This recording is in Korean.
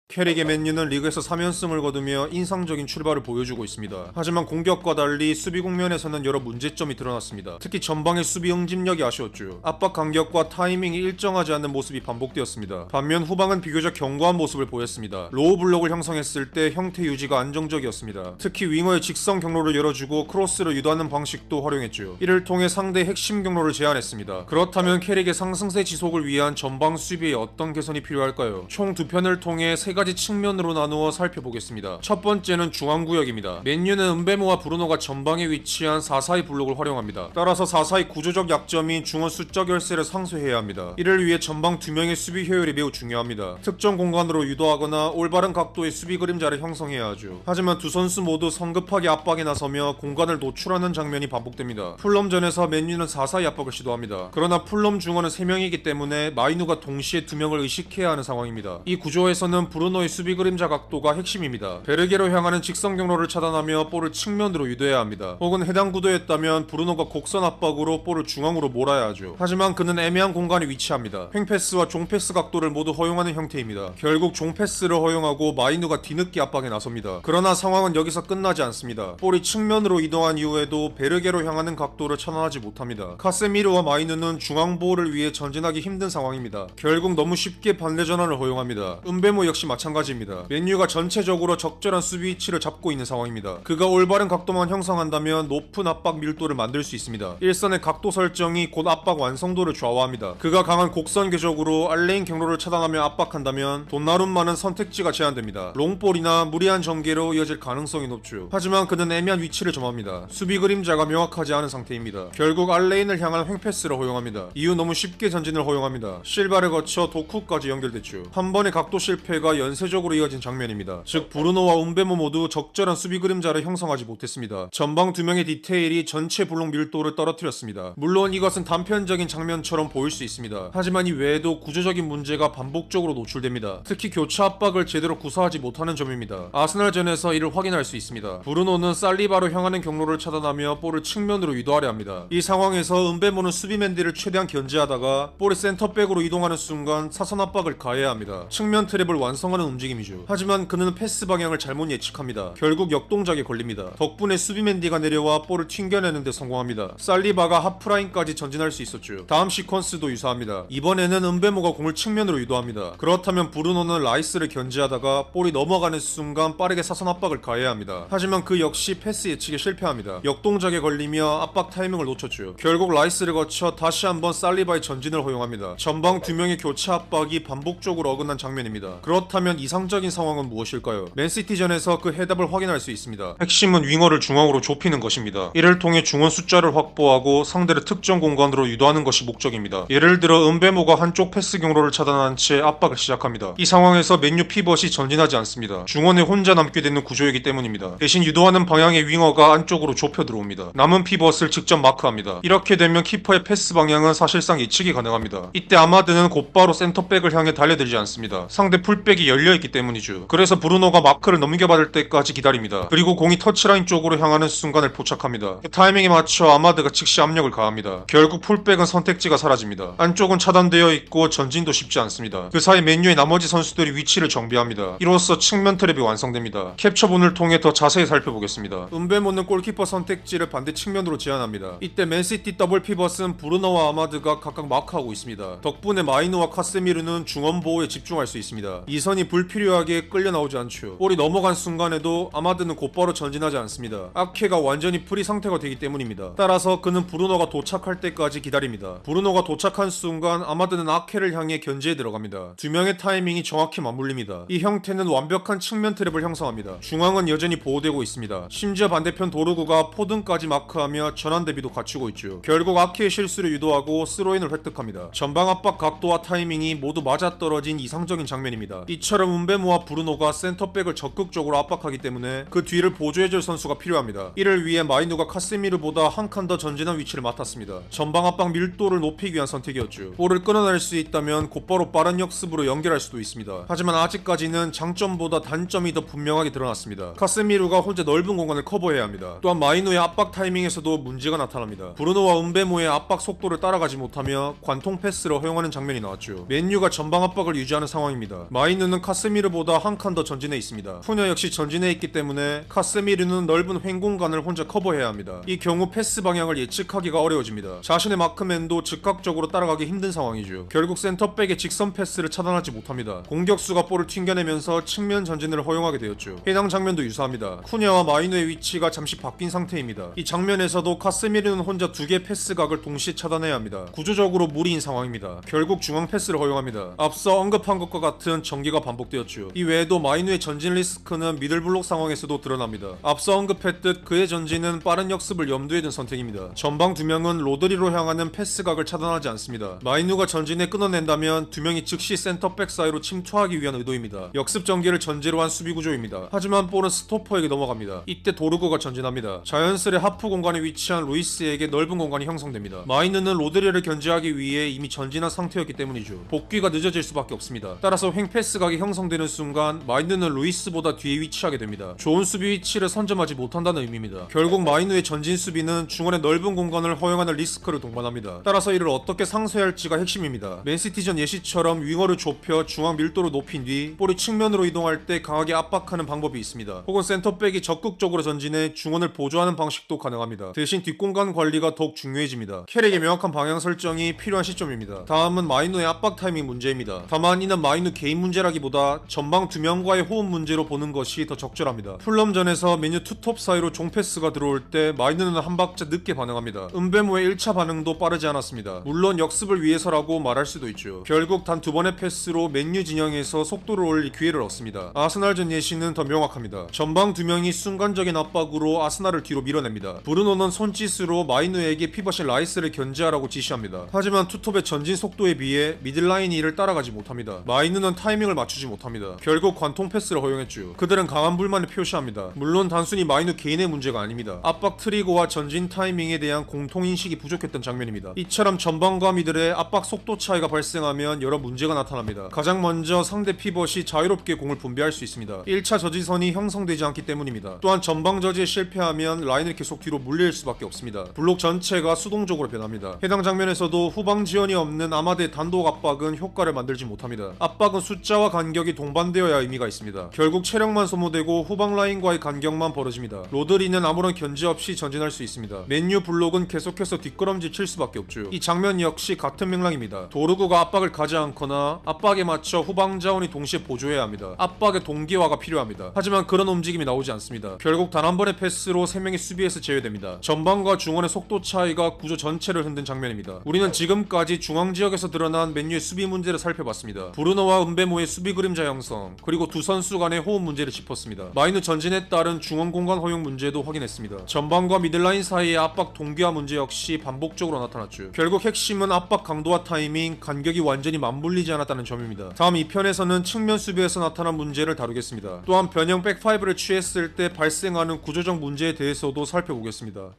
캐릭의 맨유는 리그에서 3연승을 거두며 인상적인 출발을 보여주고 있습니다. 하지만 공격과 달리 수비 국면에서는 여러 문제점이 드러났습니다. 특히 전방의 수비 응집력이 아쉬웠죠. 압박 간격과 타이밍이 일정하지 않는 모습이 반복되었습니다. 반면 후방은 비교적 견고한 모습을 보였습니다. 로우 블록을 형성했을 때 형태 유지가 안정적이었습니다. 특히 윙어의 직선 경로를 열어주고 크로스를 유도하는 방식도 활용했죠. 이를 통해 상대의 핵심 경로를 제한했습니다. 그렇다면 캐릭의 상승세 지속을 위한 전방 수비에 어떤 개선이 필요할까요? 총 두 편을 통해 세 가지 측면으로 나누어 살펴보겠습니다. 첫 번째는 중앙구역입니다. 맨유는 은베모와 브루노가 전방에 위치한 4-4-2 블록을 활용합니다. 따라서 4-4-2 구조적 약점인 중원 수적 열세를 상쇄해야 합니다. 이를 위해 전방 두 명의 수비 효율이 매우 중요합니다. 특정 공간으로 유도하거나 올바른 각도의 수비 그림자를 형성해야 하죠. 하지만 두 선수 모두 성급하게 압박에 나서며 공간을 노출하는 장면이 반복됩니다. 풀럼전에서 맨유는 4-4-2 압박을 시도합니다. 그러나 풀럼 중원은 3명이기 때문에 마이누가 동시에 2명을 의식해야 하는 상황입니다. 이 구조에서는 브루노의 수비 그림자 각도가 핵심입니다. 베르게로 향하는 직선 경로를 차단하며 볼을 측면으로 유도해야 합니다. 혹은 해당 구도였다면 브루노가 곡선 압박으로 볼을 중앙으로 몰아야 하죠. 하지만 그는 애매한 공간에 위치합니다. 횡패스와 종패스 각도를 모두 허용하는 형태입니다. 결국 종패스를 허용하고 마이누가 뒤늦게 압박에 나섭니다. 그러나 상황은 여기서 끝나지 않습니다. 볼이 측면으로 이동한 이후에도 베르게로 향하는 각도를 차단하지 못합니다. 카세미르와 마이누는 중앙 보호를 위해 전진하기 힘든 상황입니다. 결국 너무 쉽게 반대 전환을 허용합니다. 은베모 역시 마찬가지입니다. 맨유가 전체적으로 적절한 수비 위치를 잡고 있는 상황입니다. 그가 올바른 각도만 형성한다면 높은 압박 밀도를 만들 수 있습니다. 일선의 각도 설정이 곧 압박 완성도를 좌우합니다. 그가 강한 곡선 궤적으로 알레인 경로를 차단하며 압박한다면 돈나룸마는 선택지가 제한됩니다. 롱볼이나 무리한 전개로 이어질 가능성이 높죠. 하지만 그는 애매한 위치를 점합니다. 수비 그림자가 명확하지 않은 상태입니다. 결국 알레인을 향한 횡패스를 허용합니다. 이후 너무 쉽게 전진을 허용합니다. 실바를 거쳐 도쿠까지 연결됐죠. 한 번의 각도 실패가 연쇄적으로 이어진 장면입니다. 즉 브루노와 은베모 모두 적절한 수비 그림자를 형성하지 못했습니다. 전방 두 명의 디테일이 전체 블록 밀도를 떨어뜨렸습니다. 물론 이것은 단편적인 장면처럼 보일 수 있습니다. 하지만 이 외에도 구조적인 문제가 반복적으로 노출됩니다. 특히 교차 압박을 제대로 구사하지 못하는 점입니다. 아스날전에서 이를 확인할 수 있습니다. 브루노는 살리바로 향하는 경로를 차단하며 볼을 측면으로 유도하려 합니다. 이 상황에서 은베모는 수비맨들을 최대한 견제하다가 볼이 센터백으로 이동하는 순간 사선 압박을 가해야 합니다. 측면 트랩을 완성하는 움직임이죠. 하지만 그는 패스 방향을 잘못 예측합니다. 결국 역동작에 걸립니다. 덕분에 수비맨디가 내려와 볼을 튕겨내는데 성공합니다. 살리바가 하프라인까지 전진할 수 있었죠. 다음 시퀀스도 유사합니다. 이번에는 은베모가 공을 측면으로 유도합니다. 그렇다면 브루노는 라이스를 견제하다가 볼이 넘어가는 순간 빠르게 사선 압박을 가해야 합니다. 하지만 그 역시 패스 예측에 실패합니다. 역동작에 걸리며 압박 타이밍을 놓쳤죠. 결국 라이스를 거쳐 다시 한번 살리바의 전진을 허용합니다. 전방 두 명의 교차 압박이 반복적으로 어긋난 장면입니다. 그렇다면 이상적인 상황은 무엇일까요? 맨시티전에서 그 해답을 확인할 수 있습니다. 핵심은 윙어를 중앙으로 좁히는 것입니다. 이를 통해 중원 숫자를 확보하고 상대를 특정 공간으로 유도하는 것이 목적입니다. 예를 들어 은베모가 한쪽 패스 경로를 차단한 채 압박을 시작합니다. 이 상황에서 맨유 피벗이 전진하지 않습니다. 중원에 혼자 남게 되는 구조이기 때문입니다. 대신 유도하는 방향의 윙어가 안쪽으로 좁혀 들어옵니다. 남은 피벗을 직접 마크합니다. 이렇게 되면 키퍼의 패스 방향은 사실상 예측이 가능합니다. 이때 아마드는 곧바로 센터백을 향해 달려들지 않습니다. 상대 풀백이 열려있기 때문이죠. 그래서 브루노가 마크를 넘겨받을 때까지 기다립니다. 그리고 공이 터치라인 쪽으로 향하는 순간을 포착합니다. 그 타이밍에 맞춰 아마드가 즉시 압력을 가합니다. 결국 풀백은 선택지가 사라집니다. 안쪽은 차단되어 있고 전진도 쉽지 않습니다. 그 사이 맨유의 나머지 선수들이 위치를 정비합니다. 이로써 측면 트랩이 완성됩니다. 캡처본을 통해 더 자세히 살펴보겠습니다. 은베모는 골키퍼 선택지를 반대 측면으로 제안합니다. 이때 맨시티 더블 피벗은 브루노와 아마드가 각각 마크하고 있습니다. 덕분에 마이누와 카세미르는 중원 보호에 집중할 수 있습니다. 이선이 불필요하게 끌려 나오지 않죠. 볼이 넘어간 순간에도 아마드는 곧바로 전진하지 않습니다. 아케가 완전히 프리 상태가 되기 때문입니다. 따라서 그는 브루노가 도착할 때까지 기다립니다. 브루노가 도착한 순간 아마드는 아케를 향해 견제에 들어갑니다. 두 명의 타이밍이 정확히 맞물립니다. 이 형태는 완벽한 측면 트랩을 형성합니다. 중앙은 여전히 보호되고 있습니다. 심지어 반대편 도르구가 포든까지 마크하며 전환 대비도 갖추고 있죠. 결국 아케의 실수를 유도하고 스로인을 획득합니다. 전방 압박 각도와 타이밍이 모두 맞아떨어진 이상적인 장면입니다. 이처럼 은베모와 브루노가 센터백을 적극적으로 압박하기 때문에 그 뒤를 보조해줄 선수가 필요합니다. 이를 위해 마이누가 카세미르보다 한 칸 더 전진한 위치를 맡았습니다. 전방 압박 밀도를 높이기 위한 선택이었죠. 볼을 끊어낼 수 있다면 곧바로 빠른 역습으로 연결할 수도 있습니다. 하지만 아직까지는 장점보다 단점이 더 분명하게 드러났습니다. 카세미르가 혼자 넓은 공간을 커버해야 합니다. 또한 마이누의 압박 타이밍에서도 문제가 나타납니다. 브루노와 은베모의 압박 속도를 따라가지 못하며 관통 패스를 허용하는 장면이 나왔죠. 맨유가 전방 압박을 유지하는 상황입니다. 마이누는 마이누는 카스미르보다 한 칸 더 전진해 있습니다. 푸녀 역시 전진해 있기 때문에 카스미르는 넓은 횡 공간을 혼자 커버해야 합니다. 이 경우 패스 방향을 예측하기가 어려워집니다. 자신의 마크맨도 즉각적으로 따라가기 힘든 상황이죠. 결국 센터백의 직선 패스를 차단하지 못합니다. 공격수가 볼을 튕겨내면서 측면 전진을 허용하게 되었죠. 해당 장면도 유사합니다. 쿠냐와 마이누의 위치가 잠시 바뀐 상태입니다. 이 장면에서도 카스미르는 혼자 두 개 패스각을 동시에 차단해야 합니다. 구조적으로 무리인 상황입니다. 결국 중앙 패스를 허용합니다. 앞서 언급한 것과 같은 전개가 반복되었죠. 이 외에도 마이누의 전진 리스크는 미들블록 상황에서도 드러납니다. 앞서 언급했듯 그의 전진은 빠른 역습을 염두에 둔 선택입니다. 전방 두 명은 로드리로 향하는 패스각을 차단하지 않습니다. 마이누가 전진에 끊어낸다면 두 명이 즉시 센터백 사이로 침투하기 위한 의도입니다. 역습 전개를 전제로 한 수비 구조입니다. 하지만 볼은 스토퍼에게 넘어갑니다. 이때 도르고가 전진합니다. 자연스레 하프 공간에 위치한 루이스에게 넓은 공간이 형성됩니다. 마이누는 로드리를 견제하기 위해 이미 전진한 상태였기 때문이죠. 복귀가 늦어질 수밖에 없습니다. 따라서 횡패스각이 형성되는 순간 마이누는 루이스보다 뒤에 위치하게 됩니다. 좋은 수비 위치를 선점하지 못한다는 의미입니다. 결국 마이누의 전진 수비는 중원의 넓은 공간을 허용하는 리스크를 동반합니다. 따라서 이를 어떻게 상쇄할지가 핵심입니다. 맨시티전 예시처럼 윙어를 좁혀 중앙 밀도를 높인 뒤 볼이 측면으로 이동할 때 강하게 압박하는 방법이 있습니다. 혹은 센터백이 적극적으로 전진해 중원을 보조하는 방식도 가능합니다. 대신 뒷공간 관리가 더욱 중요해집니다. 캐릭의 명확한 방향 설정이 필요한 시점입니다. 다음은 마이누의 압박 타이밍 문제입니다. 다만 이는 마이누 개인 문제라기보다 전방 두 명과의 호흡 문제로 보는 것이 더 적절합니다. 풀럼전에서 맨유 투톱 사이로 종패스가 들어올 때 마이누는 한 박자 늦게 반응합니다. 은베모의 1차 반응도 빠르지 않았습니다. 물론 역습을 위해서라고 말할 수도 있죠. 결국 단 두 번의 패스로 맨유 진영에서 속도를 올릴 기회를 얻습니다. 아스날전 예시는 더 명확합니다. 전방 두 명이 순간적인 압박으로 아스날을 뒤로 밀어냅니다. 브루노는 손짓으로 마이누에게 피벗인 라이스를 견제하라고 지시합니다. 하지만 투톱의 전진 속도에 비해 미들라인이 이를 따라가지 못합니다. 마이누는 타이밍을 맞추지 못합니다. 결국 관통 패스를 허용했죠. 그들은 강한 불만을 표시합니다. 물론 단순히 마이누 개인의 문제가 아닙니다. 압박 트리거와 전진 타이밍에 대한 공통인식이 부족했던 장면입니다. 이처럼 전방과 미들의 압박 속도 차이가 발생하면 여러 문제가 나타납니다. 가장 먼저 상대 피벗이 자유롭게 공을 분배할 수 있습니다. 1차 저지선이 형성되지 않기 때문입니다. 또한 전방 저지에 실패하면 라인을 계속 뒤로 물릴 수밖에 없습니다. 블록 전체가 수동적으로 변합니다. 해당 장면에서도 후방 지원이 없는 아마드의 단독 압박은 효과를 만들지 못합니다. 압박은 숫자와 간격이 동반되어야 의미가 있습니다. 결국 체력만 소모되고 후방 라인과의 간격만 벌어집니다. 로드리는 아무런 견제 없이 전진할 수 있습니다. 맨유 블록은 계속해서 뒷걸음질 칠 수밖에 없죠. 이 장면 역시 같은 맥락입니다. 도르구가 압박을 가지 않거나 압박에 맞춰 후방 자원이 동시에 보조해야 합니다. 압박의 동기화가 필요합니다. 하지만 그런 움직임이 나오지 않습니다. 결국 단 한 번의 패스로 3명이 수비에서 제외됩니다. 전방과 중원의 속도 차이가 구조 전체를 흔든 장면입니다. 우리는 지금까지 중앙 지역에서 드러난 맨유의 수비 문제를 살펴봤습니다. 브루노와 은베모의 수비 그림자 형성, 그리고 두 선수 간의 호흡 문제를 짚었습니다. 마이누 전진에 따른 중원 공간 허용 문제도 확인했습니다. 전방과 미들라인 사이의 압박 동기화 문제 역시 반복적으로 나타났죠. 결국 핵심은 압박 강도와 타이밍, 간격이 완전히 맞물리지 않았다는 점입니다. 다음 2편에서는 측면 수비에서 나타난 문제를 다루겠습니다. 또한 변형 백5를 취했을 때 발생하는 구조적 문제에 대해서도 살펴보겠습니다.